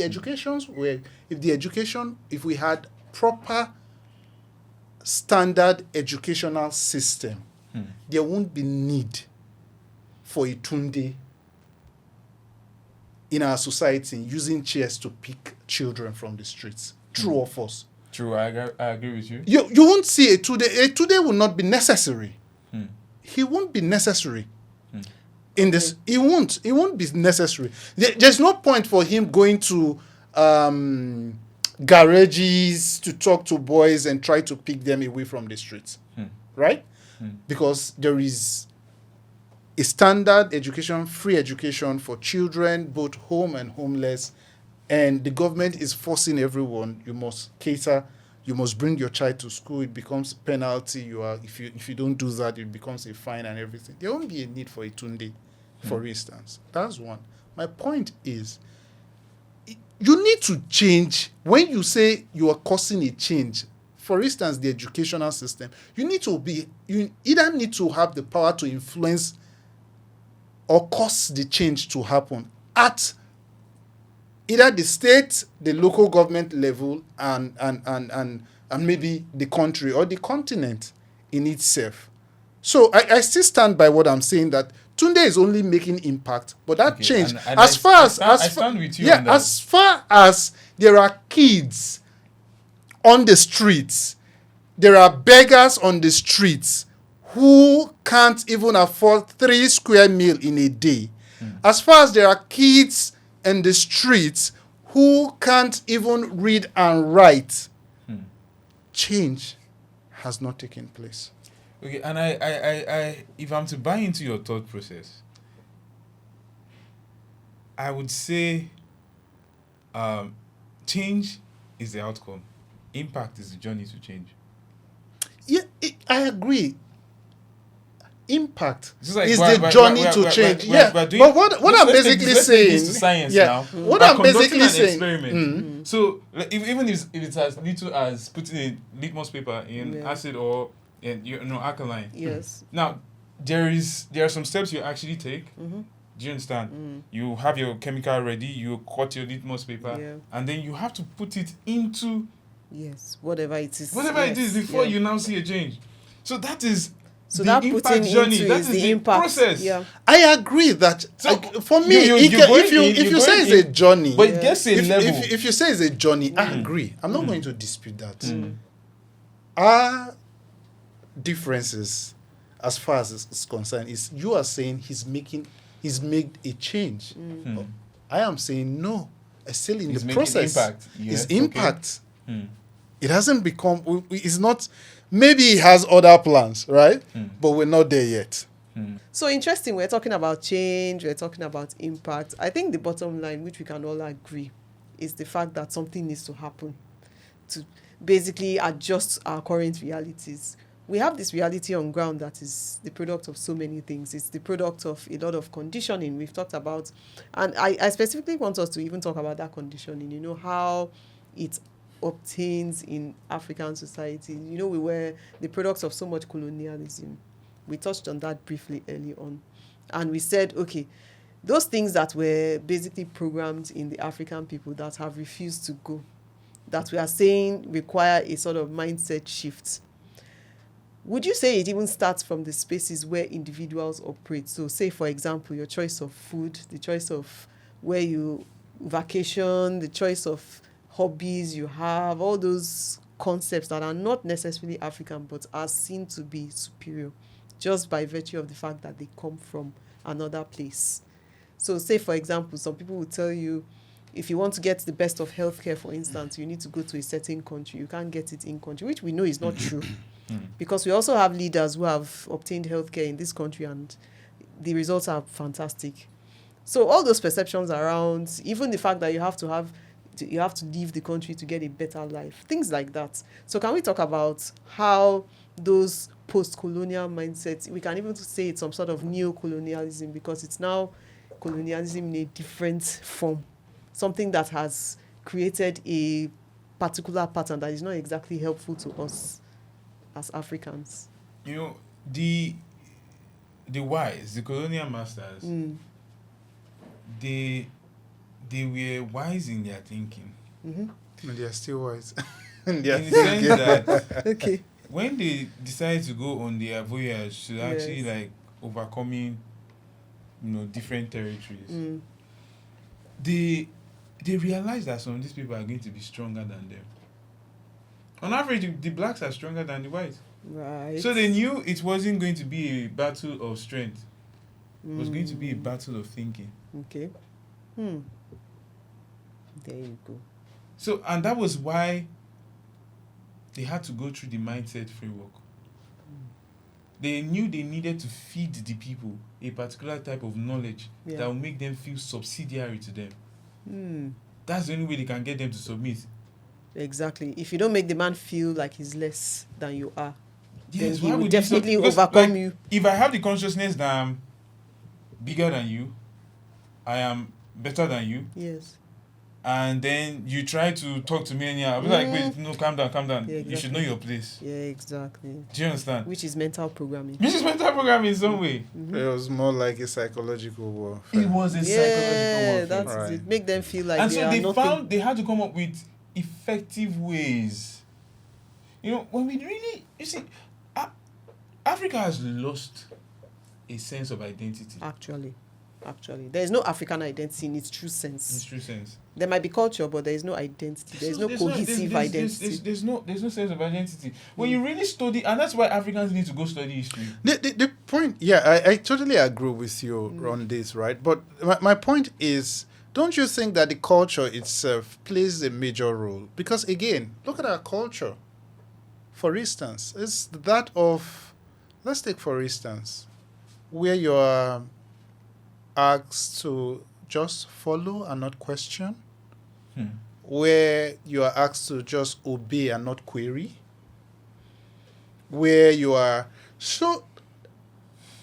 we had proper standard educational system, there won't be need for a Tunde in our society using chairs to pick children from the streets. True or false? True, I agree with you. You won't see a Tunde. A Tunde will not be necessary. He won't be necessary. In this, it won't be necessary. There's no point for him going to garages to talk to boys and try to pick them away from the streets, right? Because there is a standard education, free education for children, both home and homeless, and the government is forcing everyone, you must cater you must bring your child to school. It becomes penalty. If you don't do that, it becomes a fine and everything. There won't be a need for a tunde, for instance. That's one. My point is, you need to change. When you say you are causing a change, for instance, the educational system, you either need to have the power to influence or cause the change to happen at either the state, the local government level, and maybe the country or the continent in itself. So I still stand by what I'm saying, that Tunde is only making impact, but that change, I stand with you on that. As far as there are kids on the streets, there are beggars on the streets who can't even afford 3 square meal in a day. As far as there are kids in the streets who can't even read and write, change has not taken place. Okay, and I if I'm to buy into your thought process, I would say change is the outcome. Impact is the journey to change. Yeah, I agree. Impact is like the journey to change. But what I'm basically saying, science now. What I'm basically saying, experiment. So even if it's as little as putting a litmus paper in acid or alkaline. Yes. Now there are some steps you actually take. Do you understand? You have your chemical ready. You cut your litmus paper, and then you have to put it into whatever it is. It is before you now see a change. So that is. So the that impact putting journey, into that is is the impact process. Yeah. I agree that for me, if you say it's a journey, but it gets a level. If you say it's a journey, I agree. I'm not going to dispute that. Our differences, as far as it's concerned, is you are saying he's made a change. I am saying no. It's still in the process. Impact. It's impact. It hasn't become. It's not. Maybe he has other plans, right? But we're not there yet. So interesting. We're talking about change. We're talking about impact. I think the bottom line, which we can all agree, is the fact that something needs to happen to basically adjust our current realities. We have this reality on ground that is the product of so many things. It's the product of a lot of conditioning we've talked about. And I specifically want us to even talk about that conditioning, how it obtains in African society. We were the products of so much colonialism. We touched on that briefly early on. And we said, okay, those things that were basically programmed in the African people that have refused to go, that we are saying require a sort of mindset shift. Would you say it even starts from the spaces where individuals operate? So say, for example, your choice of food, the choice of where you vacation, the choice of hobbies you have, all those concepts that are not necessarily African but are seen to be superior just by virtue of the fact that they come from another place. So say, for example, some people will tell you, if you want to get the best of healthcare, for instance, you need to go to a certain country. You can't get it in country, which we know is not true. Because we also have leaders who have obtained healthcare in this country and the results are fantastic. So all those perceptions around, even the fact that you have to leave the country to get a better life, things like that. So can we talk about how those post-colonial mindsets, we can even say it's some sort of neo-colonialism, because it's now colonialism in a different form, something that has created a particular pattern that is not exactly helpful to us as Africans. The wise, the colonial masters, they were wise in their thinking. And they are still wise. In the sense that when they decided to go on their voyage to actually overcoming, different territories, they realized that some of these people are going to be stronger than them. On average, the blacks are stronger than the whites. Right. So they knew it wasn't going to be a battle of strength. It was going to be a battle of thinking. Okay. There you go. So, and that was why they had to go through the mindset framework. They knew they needed to feed the people a particular type of knowledge that will make them feel subsidiary to them. That's the only way they can get them to submit. Exactly. If you don't make the man feel like he's less than you are, then Yes, he why will would you so- definitely because, overcome like, you. If I have the consciousness that I'm bigger than you, I am better than you, Yes. and then you try to talk to me anyhow, I'll be like, wait, no, calm down, calm down. Yeah, You should know exactly. your place. Yeah, exactly. Do you understand? Which is mental programming. This is mental programming in some way. It was more like a psychological warfare. It was a psychological Yeah, warfare. that's Right. it. Make them feel like And they so are they nothing. found they had to come up with effective ways. You know, when we really, you see, Africa has lost a sense of identity. Actually, there is no African identity in its true In sense. true sense. There might be culture, but there is no identity. There is no cohesive identity. There's no sense of identity. When you really study, and that's why Africans need to go study history. The point, yeah, I totally agree with you on this, right? But my point is, don't you think that the culture itself plays a major role? Because again, look at our culture. For instance, it's that of, let's take for instance, where you are asked to just follow and not question, where you are asked to just obey and not query, where you are so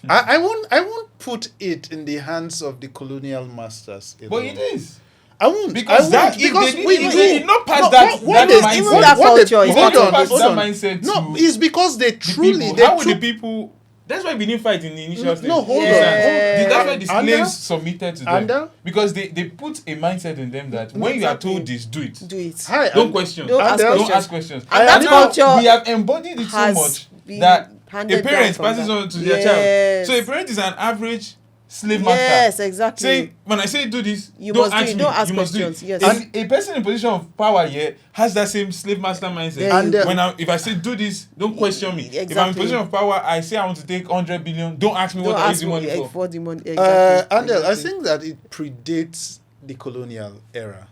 I won't put it in the hands of the colonial masters alone. But it is. I won't Because I won't, that if they did not pass no, that what that is- mindset. even that culture is Hold not on, on hold this. on. mindset no, to it's because they the truly people. they How would took, the people? That's why we didn't fight in the initial No, stage. hold on, Yeah. That's why the Under- slaves submitted to them. Under- Because they put a mindset in them that when you are told this, do it. Do it. Hi, Don't and- question. Don't ask Under- Don't ask questions. And that now culture we have embodied it so has much been that a handed parent down from passes that. on to their Yes. child. So a parent is an average slave master. Yes, exactly. Saying, when I say do this, You don't must do ask it. me. Don't ask you must do questions. it. Yes. And a person in position of power here has that same slave master mindset. There And, you uh, go. If I say do this, don't question me. If I'm in Exactly. position of power, I say I want to take 100 billion. Don't ask me Don't what I use ask the money for. for the money. Exactly. Andel, I Exactly. think that it predates the colonial era.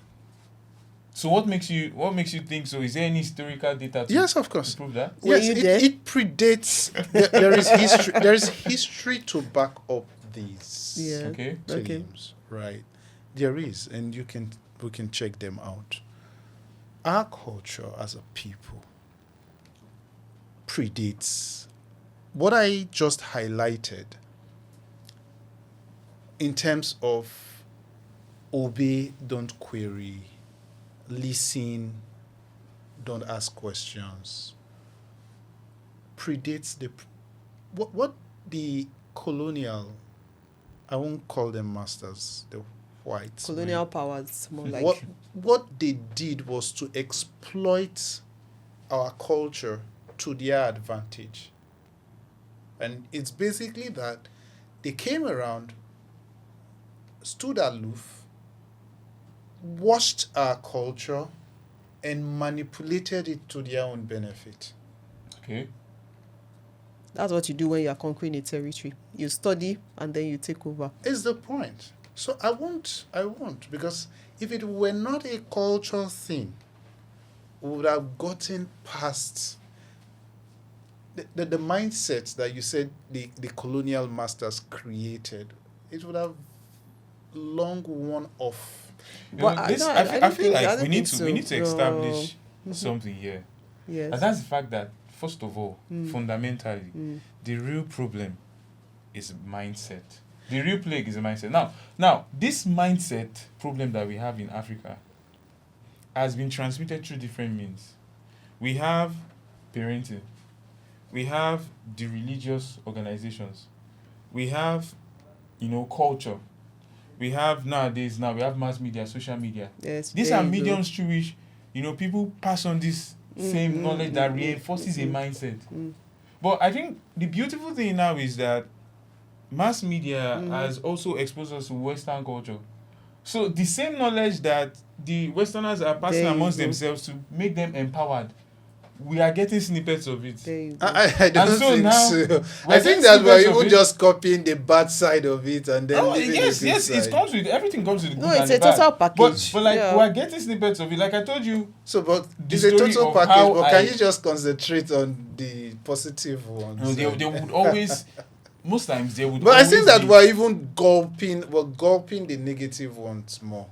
So what makes you think so? Is there any historical data to, Yes, of to course. prove that? Were Yes, you there? it predates. There is history. There is history to back up these Yeah. Okay. Okay. claims, right? There is, and we can check them out. Our culture as a people predates what I just highlighted in terms of obey, don't query, listen, don't ask questions. Predates what the colonial, I won't call them masters, the whites. Colonial powers, more like. What they did was to exploit our culture to their advantage. And it's basically that they came around, stood aloof, watched our culture, and manipulated it to their own benefit. Okay. That's what you do when you are conquering a territory. You study and then you take over. Is the point. So I won't, because if it were not a cultural thing, we would have gotten past the mindset that you said the colonial masters created. It would have long worn off. You know, But this, I I feel like don't we need think to so. establish No. something here. Yes. And that's the fact that, first of all, fundamentally, the real problem is mindset. The real plague is a mindset. Now, this mindset problem that we have in Africa has been transmitted through different means. We have parenting. We have the religious organizations. We have, culture. We have we have mass media, social media. Yes, These there are you go. mediums through which, people pass on this same knowledge that reinforces a mindset. But I think the beautiful thing now is that mass media has also exposed us to Western culture. So the same knowledge that the Westerners are passing There you amongst go. themselves to make them empowered, we are getting snippets of it. There you go. I don't And so think now, so. we're I think getting that we're snippets of even it. just copying the bad side of it and then Oh, leaving yes, the good side. it comes with everything comes with the good No, and it's the a bad. total package. But like Yeah. we're getting snippets of it. Like I told you, So, but the it's a story total of package. how But can I- you just concentrate on the positive ones? they would always, most times they would. But I think always that be- we're even gulping the negative ones more.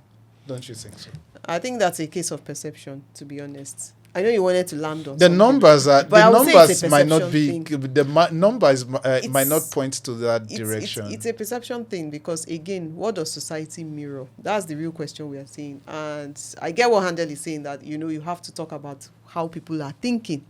Don't you think so? I think that's a case of perception, to be honest. I know you wanted to land on The something, numbers are but I the would say it's numbers a might not perception be thing. numbers might not It's- point to that direction. It's a perception thing because, again, what does society mirror? That's the real question we are seeing. And I get what Handel is saying, that, you have to talk about how people are thinking.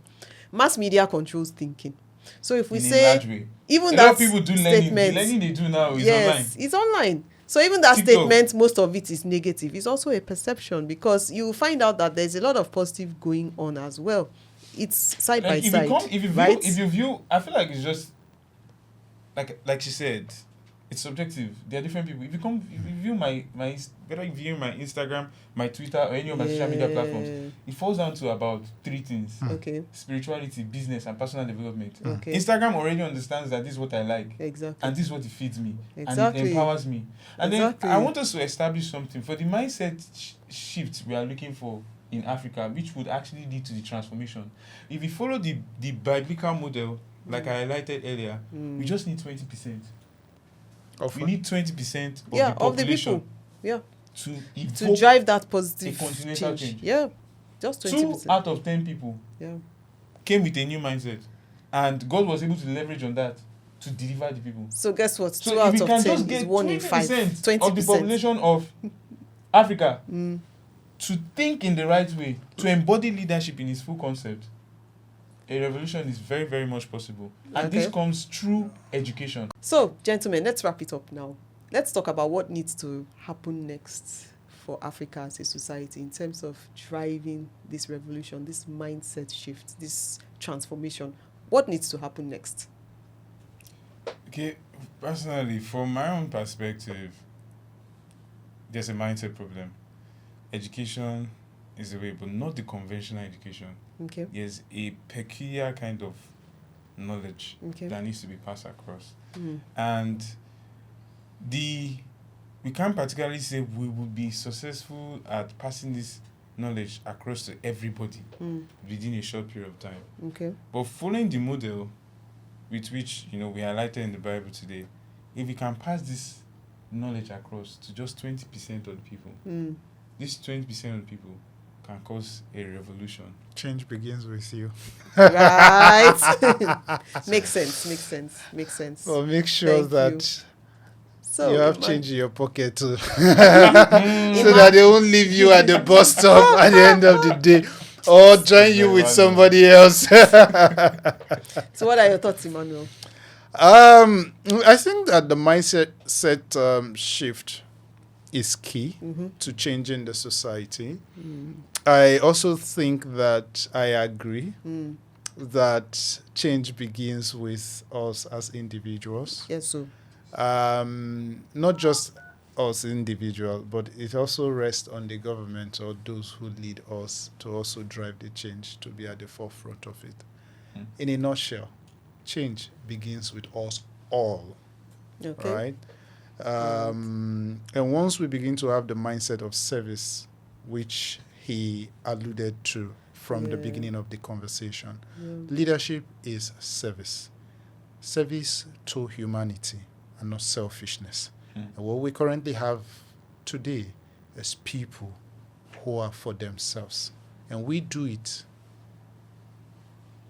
Mass media controls thinking. So if we In a say, large way. even A lot that of people do learning. The statement, learning they do now is yes, online. it's online. So even that TikTok. statement, most of it is negative. It's also a perception, because you find out that there's a lot of positive going on as well. It's side by side, right? If you view, I feel like it's just like she said, it's subjective. There are different people. If you view my whether you view my Instagram, my Twitter, or any of my social media platforms, it falls down to about 3 things: Okay. spirituality, business, and personal development. Okay. Instagram already understands that this is what I like, Exactly. and this is what it feeds me, and it Exactly. empowers me. And Exactly. then I want us to establish something for the mindset shift we are looking for in Africa, which would actually lead to the transformation. If we follow the biblical model, like I highlighted earlier, we just need 20%. We need 20% of the of the population people. Yeah. to To evoke drive that positive a continental change. Yeah. Just 20%. 2 out of 10 people Yeah. came with a new mindset, and God was able to leverage on that to deliver the people. So guess what? So 2 if out we of can 10 just is get 1 in 5. 20% 20%. of the population of Africa to think in the right way, to embody leadership in its full concept, a revolution is very, very much possible. And this Okay. comes through education. So, gentlemen, let's wrap it up now. Let's talk about what needs to happen next for Africa as a society in terms of driving this revolution, this mindset shift, this transformation. What needs to happen next? Okay, personally, from my own perspective, there's a mindset problem. Education is the way, but not the conventional education. Okay. There's a peculiar kind of knowledge Okay. that needs to be passed across. And we can't particularly say we will be successful at passing this knowledge across to everybody within a short period of time. Okay. But following the model with which we highlighted in the Bible today, if we can pass this knowledge across to just 20% of the people, this 20% of the people can cause a revolution. Change begins with you. Right. Makes sense. Well, make sure Thank that you. So you have change in your pocket too. So Ima- that they won't leave you at the bus stop at the end of the day, or join you with somebody else. So what are your thoughts, Emmanuel? I think that the mindset shift is key to changing the society. I also think that I agree that change begins with us as individuals. Yes, so. Not just us individuals, but it also rests on the government or those who lead us to also drive the change, to be at the forefront of it. In a nutshell, change begins with us all. Okay. Right? And once we begin to have the mindset of service, which he alluded to from the beginning of the conversation, leadership is service. Service to humanity and not selfishness. And what we currently have today is people who are for themselves. And we do it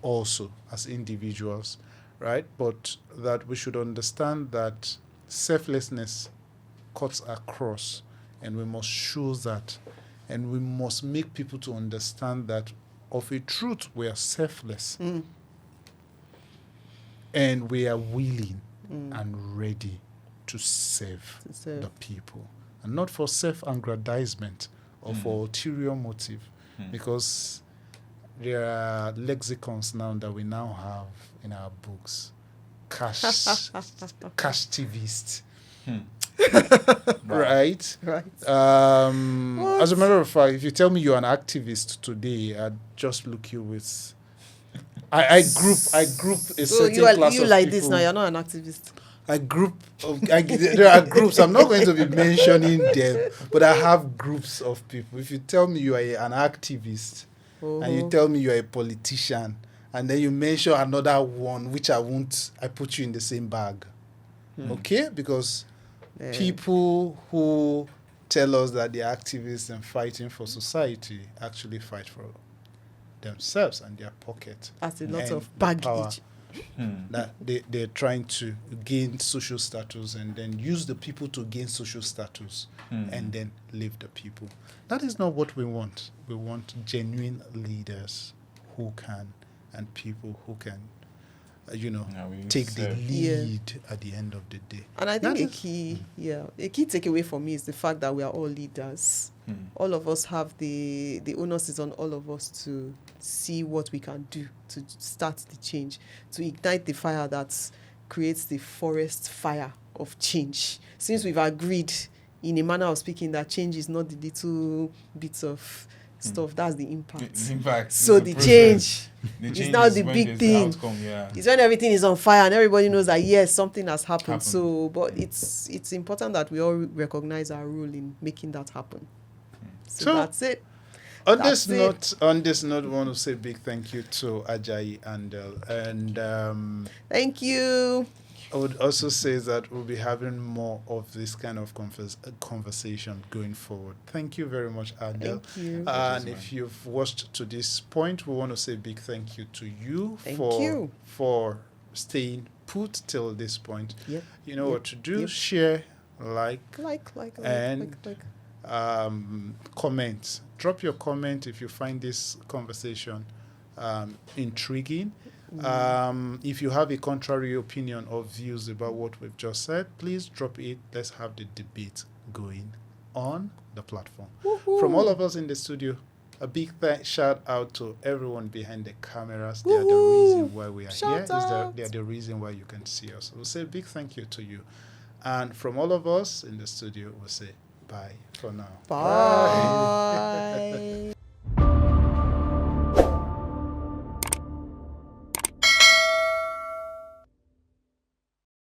also as individuals, right? But that we should understand that selflessness cuts across, and we must show that. And we must make people to understand that of a truth we are selfless. And we are willing and ready to serve the people. And not for self-aggrandizement or for ulterior motive. Because there are lexicons now that we now have in our books. Cashtivist. Right? Right. As a matter of fact, if you tell me you're an activist today, I'd just look you with... I group a So certain you are class you of like people. this now, you're not an activist. There are groups. I'm not going to be mentioning them, but I have groups of people. If you tell me you are an activist, and you tell me you are a politician, and then you mention another one, which I put you in the same bag. Okay? Because people who tell us that the activists and fighting for society actually fight for themselves and their pocket. That's a lot and of the power baggage. that they're trying to gain social status and then use the people to gain social status and then leave the people. That is not what we want. We want genuine leaders who can, and people who can, take the lead at the end of the day. And I think a key takeaway for me is the fact that we are all leaders. All of us have the onus is on all of us to see what we can do to start the change, to ignite the fire that creates the forest fire of change. Since we've agreed in a manner of speaking that change is not the little bits of stuff, that's the impact. So the change is now the big thing. It's when everything is on fire and everybody knows that yes, something has happened. So, but it's important that we all recognize our role in making that happen. So that's it. On this note, I want to say a big thank you to Ajayi Handel, and thank you. I would also say that we'll be having more of this kind of conversation going forward. Thank you very much, Handel. Thank you. And if you've watched to this point, we want to say a big thank you to you for staying put till this point. Yep. You know what to do. Yep. Share, like, and comment. Drop your comment if you find this conversation intriguing. If you have a contrary opinion or views about what we've just said, please drop it. Let's have the debate going on the platform. Woo-hoo. From all of us in the studio, a big shout out to everyone behind the cameras. They are the reason why we are here. They are the reason why you can see us. We'll say a big thank you to you. And from all of us in the studio, we'll say bye for now. Bye.